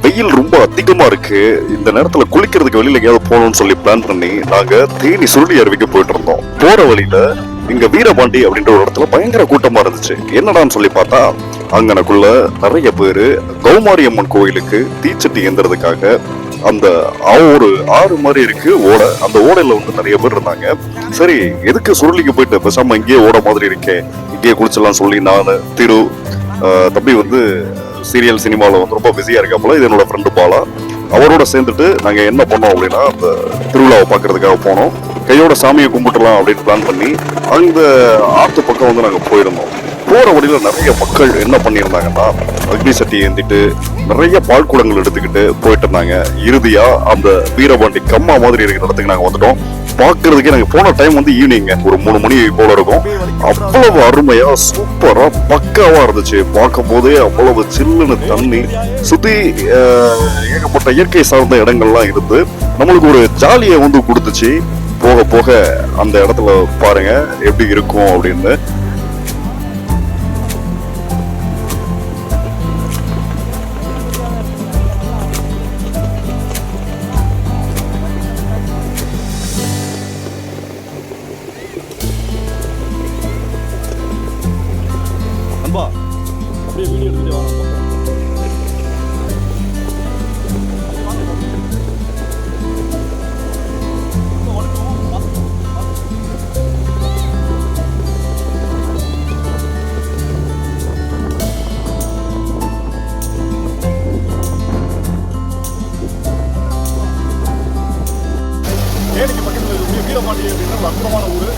வெயில் ரொம்ப அதிகமா இருக்கு. இந்த நேரத்துல குளிக்கிறதுக்கு வெளியில எங்கேயாவது போகணும்னு சொல்லி பிளான் பண்ணி நாங்க தேனி சுருளி அருவிக்கு போயிட்டு இருந்தோம். போற வழியில இங்க வீரபாண்டி அப்படின்ற ஒரு இடத்துல பயங்கர கூட்டமா இருந்துச்சு. என்னடான்னு சொல்லி பார்த்தா அங்கனக்குள்ள நிறைய பேரு கௌமாரி அம்மன் கோயிலுக்கு தீச்சட்டி ஏந்துறதுக்காக அந்த ஒரு ஆறு மாதிரி இருக்கு ஓடை, அந்த ஓடையில வந்து நிறைய பேர் இருந்தாங்க. சரி, எதுக்கு சுருளிக்கு போயிட்டு பேசாம இங்கேயே ஓட மாதிரி இருக்கேன், இங்கேயே குளிச்சலாம் சொல்லி நான் திரு தம்பி வந்து சீரியல் சினிமாவில் வந்து ரொம்ப பிஸியா இருக்காப்புல, இது என்னோட ஃப்ரெண்டு பாலா, அவரோட சேர்ந்துட்டு நாங்க என்ன பண்ணோம் அப்படின்னா அந்த திருவிழாவை பார்க்கறதுக்காக போனோம். கையோட சாமியை கும்பிட்டுலாம் அப்படின்னு பிளான் பண்ணி அந்த ஆத்து பக்கம் வந்து நாங்க போயிருந்தோம். போற வழியில நிறைய மக்கள் என்ன பண்ணியிருந்தாங்கன்னா அக்னி சட்டி ஏந்திட்டு நிறைய பால் குடங்கள் எடுத்துக்கிட்டு போயிட்டு இருந்தாங்க. இறுதியா அந்த வீரபாண்டி கம்மா மாதிரி இருக்கிற இடத்துக்கு நாங்க வந்துட்டோம். பாக்குறதுக்கே நாங்க போன டைம் வந்து ஈவினிங் ஒரு 3 மணி போல இருக்கும். அவ்வளவு அருமையா சூப்பரா பக்காவா இருந்துச்சு. பார்க்கும் போதே அவ்வளவு சில்லுன்னு தண்ணி, சுத்தி ஏகப்பட்ட இயற்கை சார்ந்த இடங்கள்லாம் இருந்து நம்மளுக்கு ஒரு ஜாலியை வந்து கொடுத்துச்சு. போக போக அந்த இடத்துல பாருங்க எப்படி இருக்கும் அப்படின்னு. அப்படியே வீடியோ எடுத்துட்டு வாங்க. தேனிக்கு பக்கத்தில் இருக்கக்கூடிய வீரபாண்டி அப்படின்ற ஒரு அற்புதமான ஊர்.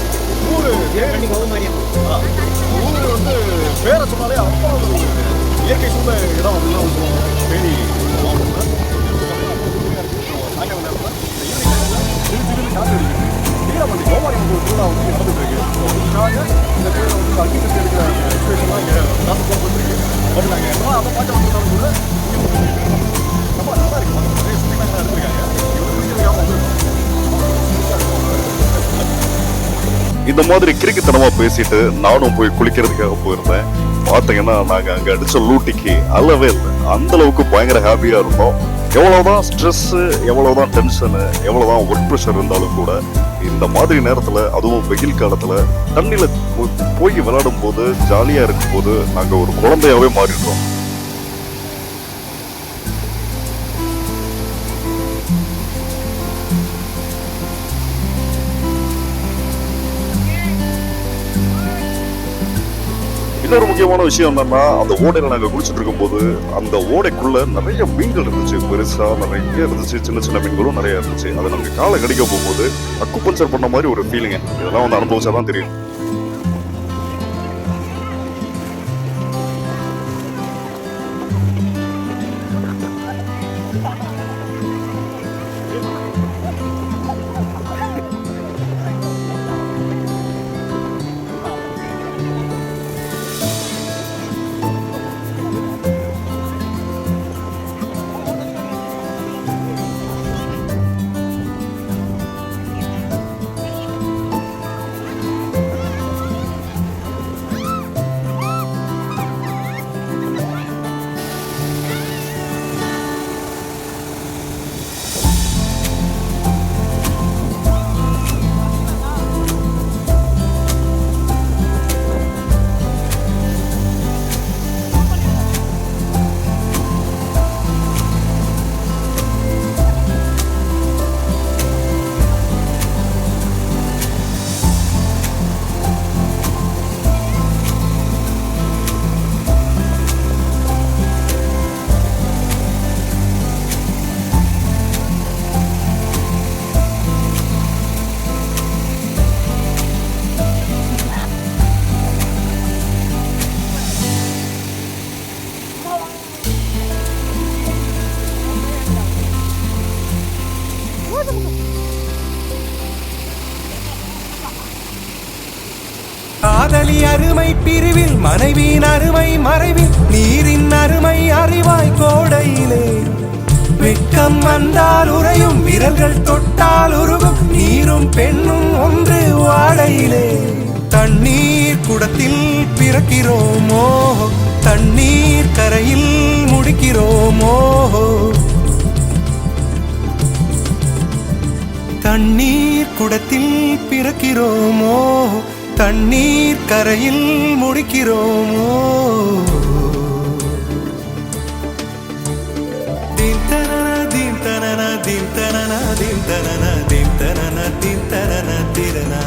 ஊர் வந்து பேரை சொன்னாலே அவ்வளவு இயற்கை சூழ்ந்த இடம் அப்படின்னா சொல்லுவாங்க. தேனி மாவட்டத்தில் சாயங்கால நேரத்தில் சிறு காற்று அடிக்குது. வீரபாண்டி கோமாரி வந்து ஒரு திருவிழா வந்து நடந்துட்டு இருக்கு. அதுக்காக இந்த பேரை வந்து அக்னிசக்தி எடுக்கிற சுச்சுவேஷன்லாம் இங்கே நடந்து போயிருக்கு. பட் நாங்கள் எல்லாம் அதை பார்க்க வந்திருந்தாலும் கூட ரொம்ப நல்லா இருக்கு. நிறைய சுற்றுலாம் எடுத்திருக்காங்க. இந்த மாதிரி கிறுக்குத்தனமா பேசிட்டு நானும் போய் குளிக்கிறதுக்காக போயிருந்தேன். பாத்தீங்கன்னா நாங்க அங்க அடிச்ச லூட்டிக்கு அளவே இல்லை. அந்த அளவுக்கு பயங்கர ஹாப்பியா இருந்தோம். எவ்வளவுதான் ஸ்ட்ரெஸ், எவ்வளவுதான் டென்ஷனு, எவ்வளவுதான் ஒர்க் ப்ரெஷர் இருந்தாலும் கூட இந்த மாதிரி நேரத்துல, அதுவும் வெயில் காலத்துல தண்ணியில போய் விளையாடும் போது, ஜாலியா இருக்கும் போது நாங்க ஒரு குழந்தையாவே மாறிடுறோம். இன்னொரு முக்கியமான விஷயம் என்னன்னா, அந்த ஓடையில நாங்க குளிச்சுட்டு இருக்கும் போது அந்த ஓடைக்குள்ள நிறைய மீன்கள் இருந்துச்சு. பெருசா நிறைய இருந்துச்சு, சின்ன சின்ன மீன்களும் நிறைய இருந்துச்சு. அதை நமக்கு காலை கடிக்க போகும்போது அக்கு பஞ்சர் பண்ண மாதிரி ஒரு ஃபீலிங். இதெல்லாம் வந்து அனுபவிச்சாதான் தெரியும். காதலி அருமை பிரிவில், மனைவியின் அருமை மறைவில், நீரின் அருமை அறிவாய் கோடையிலே. வெட்கம் வந்தால் உறையும், விரல்கள் தொட்டால் உருகும், நீரும் பெண்ணும் ஒன்று வாடையிலே. தண்ணீர் குடத்தில் பிறக்கிறோமோ, தண்ணீர் கரையில் முடிக்கிறோமோ. தண்ணீர் குடத்தில் பிறக்கிறோமோ, தண்ணீர் கரையில் முடிக்கிறோமோ. தீம் தனன தீம் தனன தீம் தனன தீம் தனன தீம் தனன தீம் தனன திரனா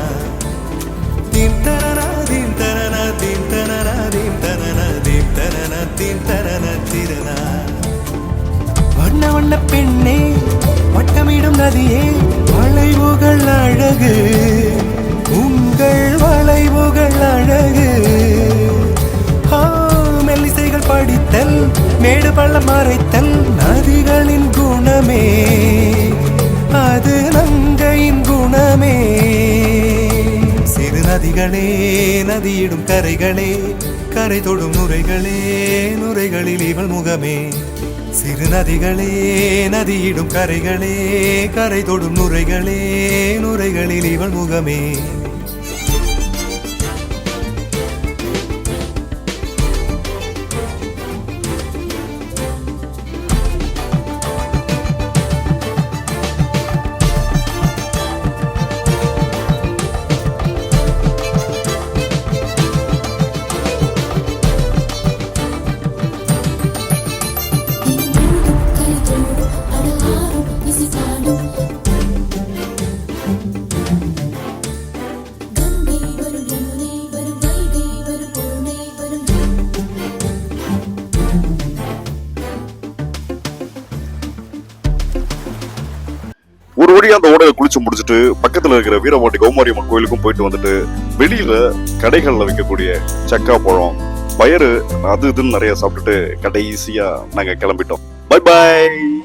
தீம் தனன தீம் தனன தீம் தனன தீம் தனன தீம் தனன தீம் தனன திரனா. வண்ண வண்ண பெண்ணே, வட்டமிடும் நதியே, வளைவுகள் அழகு, உங்கள் வளைவுகள் அழகு. மெல்லிசைகள் படித்தல், மேடு பள்ளம் மறைத்தல், நதிகளின் குணமே, அது நங்கையின் குணமே. சிறு நதிகளே, நதியிடும் கரைகளே, கரை தொடும் நுரைகளே, நுரைகளில் இவள் முகமே. சிறு நதிகளே, நதியிடும் கரைகளே, கரை தொடும் நுரைகளே, நுரைகளில் இவள் முகமே. ஒரு வழியா அந்த ஓடையில குளிச்சு முடிச்சுட்டு பக்கத்துல இருக்கிற வீரபாண்டி கௌமாரியம்மன் கோயிலுக்கும் போயிட்டு வந்துட்டு வெளியில கடைகள்ல வைக்கக்கூடிய சக்கா பழம், பயறு, அது இதுன்னு நிறைய சாப்பிட்டுட்டு கடைசியா நாங்க கிளம்பிட்டோம். Bye bye.